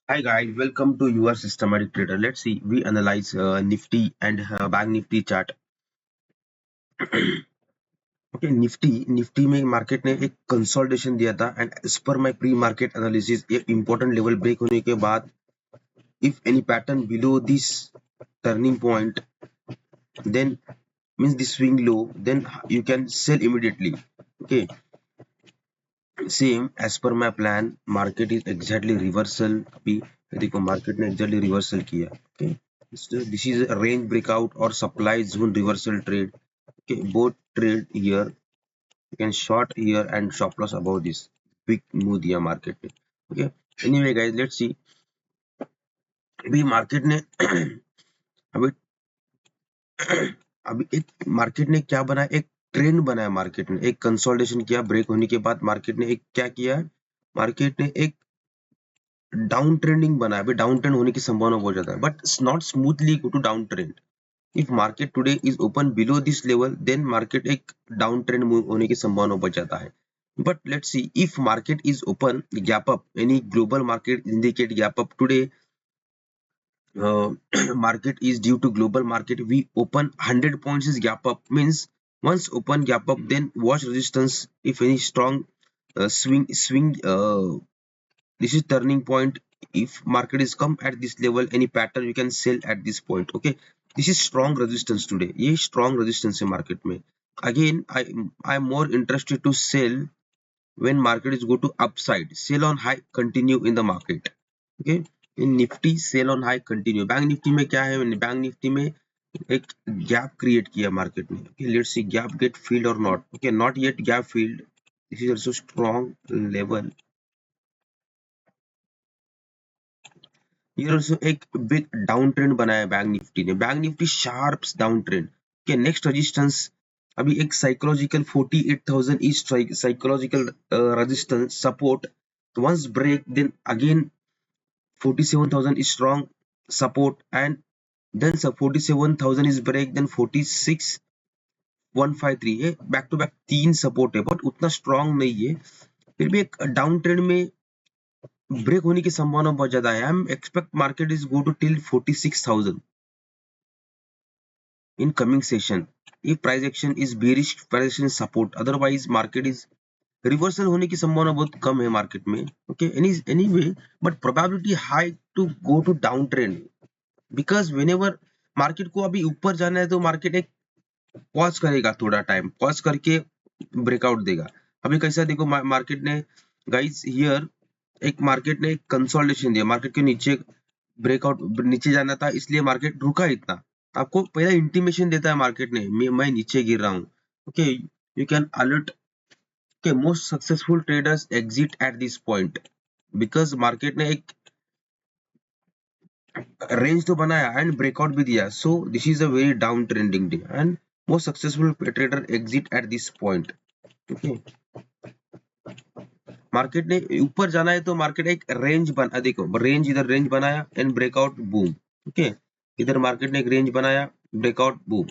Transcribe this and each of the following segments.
Hi guys, welcome to your systematic trader. Let's see, we analyze Nifty and Bank Nifty chart. Okay, निफ्टी में market ने एक consolidation दिया था and as per my pre market analysis एक important level break होने के बाद if any pattern below this turning point then means the swing low, then you can sell immediately. Okay, same as per my plan market is exactly reversal. अभी देखो market ने exactly reversal किया. Okay, this is range breakout और supply zone reversal trade. Okay, both trade here, you can short here and stop loss about this. Big move दिया market ने. Okay, anyway guys, let's see. अभी market ने अभी अभी एक market ने क्या बनाया, एक ट्रेंड बनाया. मार्केट ने एक कंसोलिडेशन किया. ब्रेक होने के बाद मार्केट ने एक क्या किया, मार्केट ने एक डाउन ट्रेंडिंग बना है. अभी डाउन ट्रेंड होने की संभावना बहुत ज्यादा है, but not smoothly go to down trend. If market today is open below this level, then market एक डाउन ट्रेंड मूव होने की संभावना बहुत ज्यादा है. But let's see, if market is open gap up, any global market indicate gap up today. Market is due to global market, we open 100 points is gap up, means once open gap up, then watch resistance. If any strong swing, this is turning point. If market is come at this level, any pattern you can sell at this point. Okay, this is strong resistance today. ये strong resistance है market में. Again, I am more interested to sell when market is go to upside. Sell on high, continue in the market. Okay, in Nifty sell on high, continue. Bank Nifty में क्या है, Bank Nifty में एक gap create किया market ने. Okay, let's see gap get filled or not. Okay, not yet gap filled. This is also strong level. Here also एक big down trend बनाया bank Nifty ने. Bank Nifty sharp down trend के. Next resistance अभी एक psychological 48,000 is psychological resistance support. once break, then again 47,000 is strong support, and then 47,000 is break, then 46,153. ये back to back तीन support है, but उतना strong नहीं है. फिर भी एक डाउन ट्रेंड में ब्रेक होने की संभावना बहुत ज्यादा है. I am expect market is go to till 46,000 in coming session. If price action is bearish, price action is support, otherwise market is reversal होने की संभावना बहुत कम है मार्केट में. Okay, anyway, but probability high to go to down trend, because whenever market को अभी ऊपर जाना है तो मार्केट एक पॉज करेगा, थोड़ा टाइम पॉज करके ब्रेकआउट देगा. अभी कैसा देखो मार्केट ने गाइस, हियर एक मार्केट ने कंसोलिडेशन दिया. मार्केट के नीचे ब्रेकआउट, नीचे जाना था, इसलिए मार्केट रुका इतना. आपको पहला इंटीमेशन देता है मार्केट ने, मैं नीचे गिर रहा हूँ. Okay, you can alert. Okay, most successful traders exit at this point, because market ने एक रेंज तो बनाया एंड ब्रेकआउट भी दिया. So this is a very down trending day and most successful trader exit at this point. Okay, market ने ऊपर जाना है तो मार्केट एक रेंज बना, देखो रेंज, इधर रेंज बनाया एंड ब्रेकआउट बूम. ओके, इधर मार्केट ने एक रेंज बनाया, ब्रेकआउट बूम.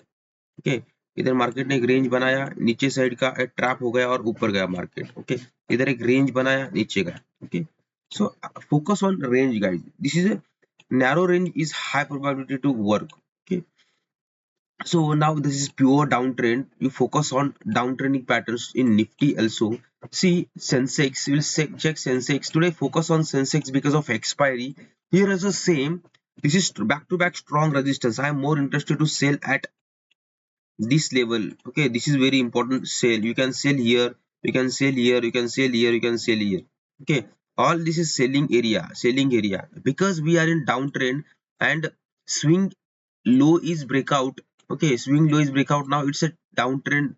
ओके, इधर मार्केट ने एक रेंज बनाया, नीचे साइड का एक ट्रैप हो गया और ऊपर गया मार्केट. ओके, इधर एक रेंज बनाया, नीचे गया. Okay, so focus on range guys. This is a narrow range is high probability to work. Okay, so now this is pure downtrend. You focus on downtrending patterns in Nifty also. See Sensex, we'll check Sensex today. Focus on Sensex because of expiry. Here is the same. This is back to back strong resistance. I am more interested to sell at this level. Okay, this is very important. Sell, you can sell here, you can sell here, you can sell here, you can sell here. Okay, all this is selling area, selling area, because we are in downtrend and swing low is breakout. Okay, swing low is breakout. Now it's a downtrend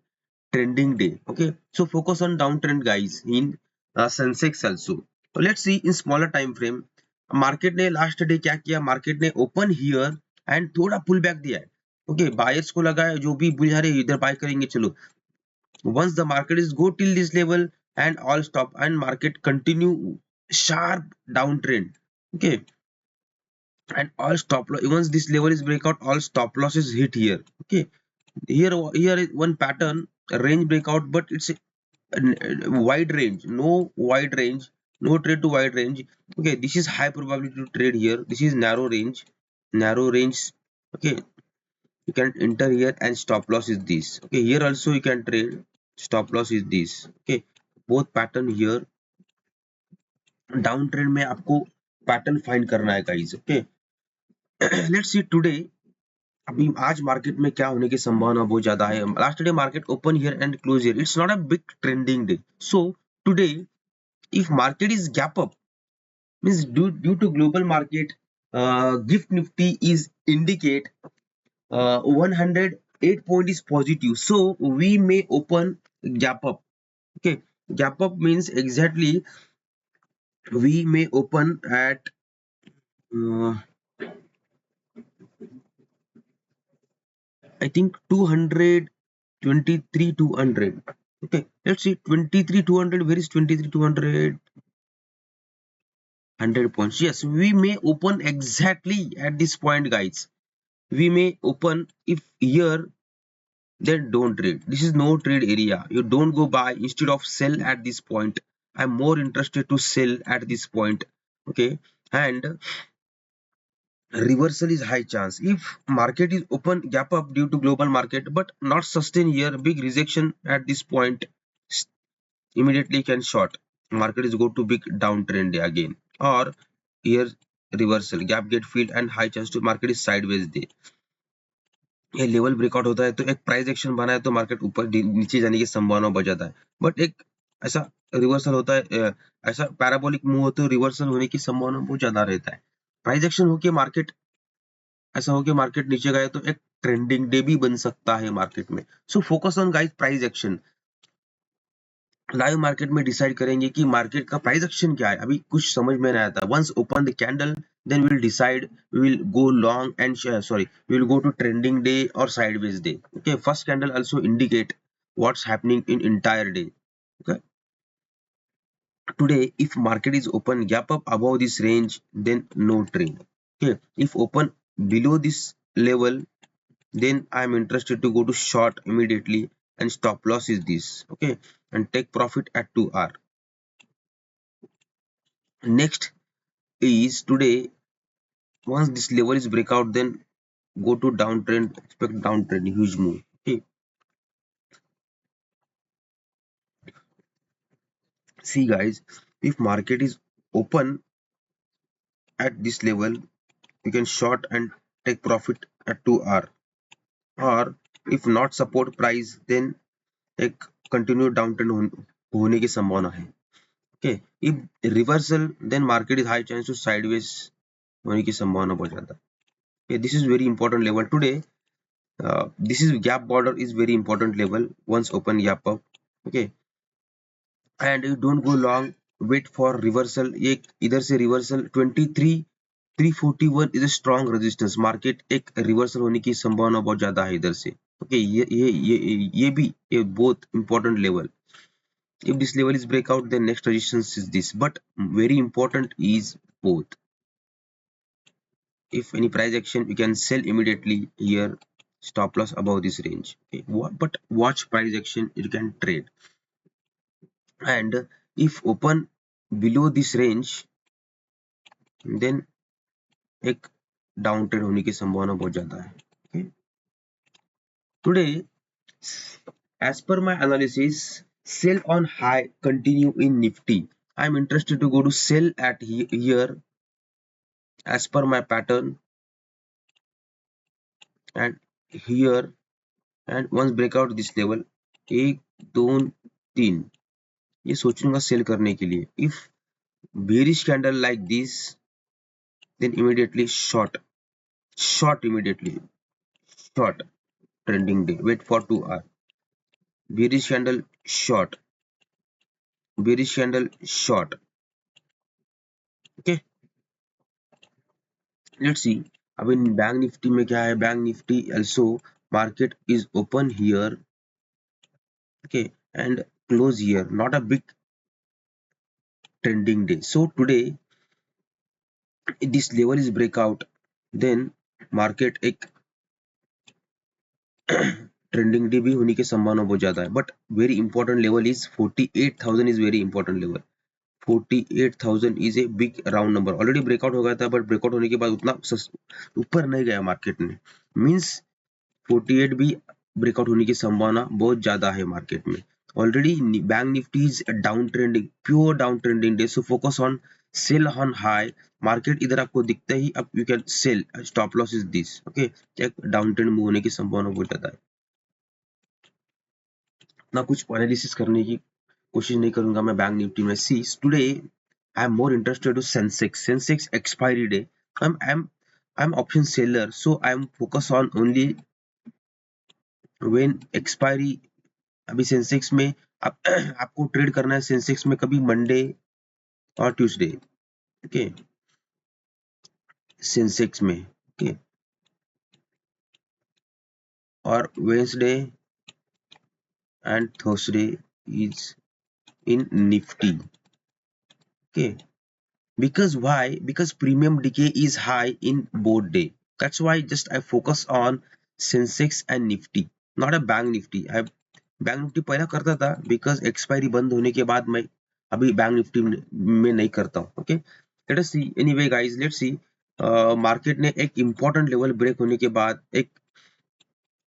trending day. Okay, so focus on downtrend guys in Sensex also. So let's see in smaller time frame. Market ने last day क्या किया, market ने open here and थोड़ा pull back दिया है. Okay, buyers को लगा है, जो भी बुझा रहे इधर बाय करेंगे, चलो. once the market is go till this level and all stop and market continue sharp downtrend. Okay, and all stop loss, once this level is breakout, all stop loss is hit here. Okay, here is one pattern, range breakout, but it's a wide range, no wide range, no trade to wide range. Okay, this is high probability to trade here. This is narrow range, okay, you can enter here, and stop loss is this. Okay, here also you can trade, stop loss is this. Okay, both pattern here. Down trend में आपको pattern find करना है guys. Okay, let's see today. अभी आज market में क्या होने की संभावना बहुत ज्यादा है. Last day market open here and close here. It's not a big trending day. So today if market is gap up, means due to global market, gift nifty is indicate 108 point is positive, so we may open gap up. Okay, gap up means exactly we may open at I think 223 200. Okay, let's see 23 200. Where is 23 200? 100 points. Yes, we may open exactly at this point, guys. We may open. If here, then don't trade. This is no trade area. You don't go buy. Instead of sell at this point, I'm more interested to sell at this point. Okay, and reversal is high chance. If market is open gap up due to global market but not sustain here, big rejection at this point, immediately can short. Market is go to big downtrend day again, or here reversal gap get filled and high chance to market is sideways day. ये level breakout होता है तो एक price action बना है तो market ऊपर नीचे जाने की संभावना बढ़ जाता है. बट एक ऐसा रिवर्सल होता है, ऐसा पैराबोलिक मूव होता है, रिवर्सल होने की संभावना बहुत ज्यादा रहता है. प्राइस एक्शन होके मार्केट ऐसा हो कि मार्केट नीचे गए तो एक ट्रेंडिंग डे भी बन सकता है मार्केट में. So focus on guys price action. Live market में डिसाइड करेंगे कि मार्केट का प्राइस एक्शन क्या है. अभी कुछ समझ में नहीं आता. Once open the candle then we'll decide, we will go long and we will go to trending day or sideways day. Okay, first candle also indicate what's happening in entire day. Okay, today if market is open gap up above this range, then no trade. Okay, if open below this level, then I'm interested to go to short immediately, and stop loss is this. Okay, and take profit at 2R. Next is today, once this level is breakout, then go to downtrend, expect downtrend, huge move. Okay, see guys, if market is open at this level, you can short and take profit at 2R, or if not support price, then एक continue downtrend होने की संभावना है. Okay, if reversal then market is high chance to sideways होने की संभावना बहुत ज्यादा. Okay, this is very important level today. This is gap border is very important level once open gap up. Okay, and you don't go long, wait for reversal. ये इधर से reversal 23 341 is a strong resistance. Market एक reversal होने की संभावना बहुत ज्यादा है इधर से. ओके, ये भी ये बहुत important level. If this level is breakout, then next resistance is this. But very important is both. If any price action, you can sell immediately here. Stop loss above this range. Okay, but watch price action, you can trade. And if open below this range, then एक down trade होने की संभावना बहुत ज्यादा है. Okay, today as per my analysis, sell on high, continue in Nifty. I'm interested to go to sell at here as per my pattern, and here, and once break out this level 1 2 3, ये सोचूंगा cell करने के लिए. if bearish candle like this, then immediately short immediately, short trending day, wait for 2R. bearish candle short, bearish candle short. Okay, let's see. अब इन bank Nifty में क्या है. Bank Nifty also market is open here, okay, and close here, not a big trending day. So today if this level is breakout, then market एक trending day भी होने की संभावना बहुत ज्यादा है. But very important level is 48,000 is very important level. 48,000 is a big round number. Already breakout हो गया था, बट ब्रेकआउट होने के बाद उतना ऊपर नहीं गया मार्केट में, मींस 48 भी ब्रेकआउट होने की संभावना बहुत ज्यादा है मार्केट में। Already bank Nifty is down trending, pure down trending day, so focus on sale on high market. इधर आपको दिखता ही अब you can sell, stop loss is this, okay. एक डाउन ट्रेंड मूव होने की संभावना बहुत ज्यादा है। ना कुछ एनालिसिस करने की कोशिश नहीं करूंगा मैं बैंक निफ्टी में। See today I am more interested to Sensex. Sensex expiry day, I am option seller, so I am focus on only when expiry. अभी सेंसेक्स में आप आपको ट्रेड करना है सेंसेक्स में कभी मंडे और ट्यूसडे, ओके, सेंसेक्स में, ओके, और Wednesday and Thursday is in Nifty, okay. Because why? Because premium decay is high in both day. That's why just I focus on Sensex and Nifty, not a Bank Nifty. I bank Nifty पहला करता था because expiry बंद होने के बाद मैं अभी bank Nifty में नहीं करता हूँ, okay. Let us see, anyway guys, let's see. Market ने एक इंपॉर्टेंट लेवल ब्रेक होने के बाद एक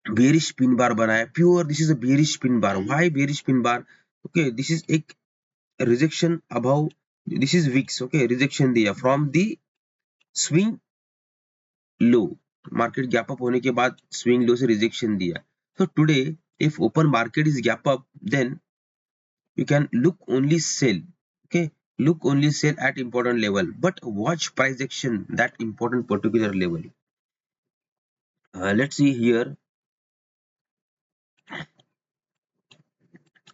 बेरिश पिन बार बनाया, pure this is a bearish pin bar. Why bearish pin bar? Okay, this is एक rejection about, this is wicks, okay, rejection दिया from the swing low. Market gap up होने के बाद swing low से rejection दिया। So today if open market is gap up, then you can look only sell, okay, look only sell at important level, but watch price action that important particular level. Let's see here,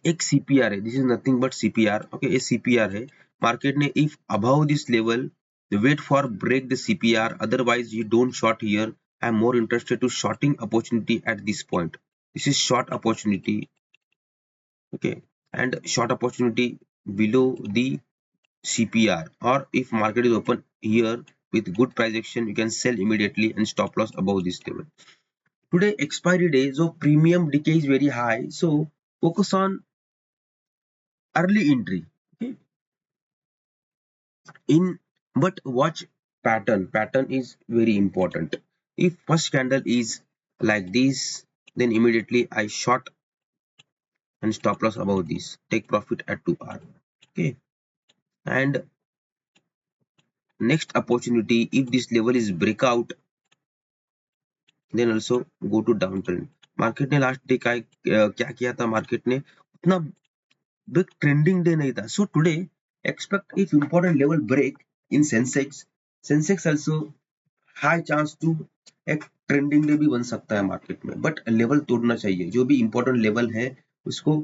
एक CPR है, this is nothing but CPR, okay, ये CPR है। Market ने if above this level wait for break the CPR, otherwise you don't short here. I'm more interested to shorting opportunity at this point. This is short opportunity, okay, and short opportunity below the CPR, or if market is open here with good price action, you can sell immediately and stop loss above this level. Today expiry day, so premium decay is very high, so focus on early entry, okay, in, but watch pattern is very important. If first candle is like this, then immediately I short and stop loss above this, take profit at 2R, okay. And next opportunity, if this level is breakout, then also go to downtrend. Market ने last day क्या किया था? Market ने उतना big trending day नहीं था, so today expect if important level break in Sensex, Sensex also high chance to एक trending day भी बन सकता है मार्केट में, बट लेवल तोड़ना चाहिए, जो भी इंपॉर्टेंट लेवल है उसको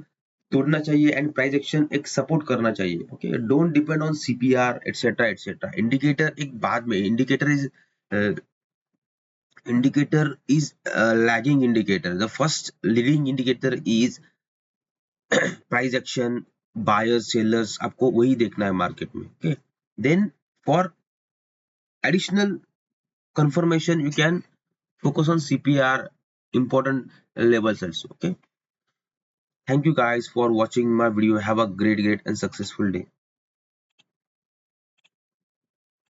तोड़ना चाहिए एंड प्राइस एक्शन एक सपोर्ट करना चाहिए, okay. Don't depend on CPR etcetera etcetera. Indicator एक बाद में, indicator is indicator is a lagging indicator. The first leading indicator is price action, buyers sellers, आपको वही देखना है मार्केट में, okay. Then for additional confirmation you can focus on CPR, important levels also, okay. Thank you guys for watching my video. Have a great and successful day.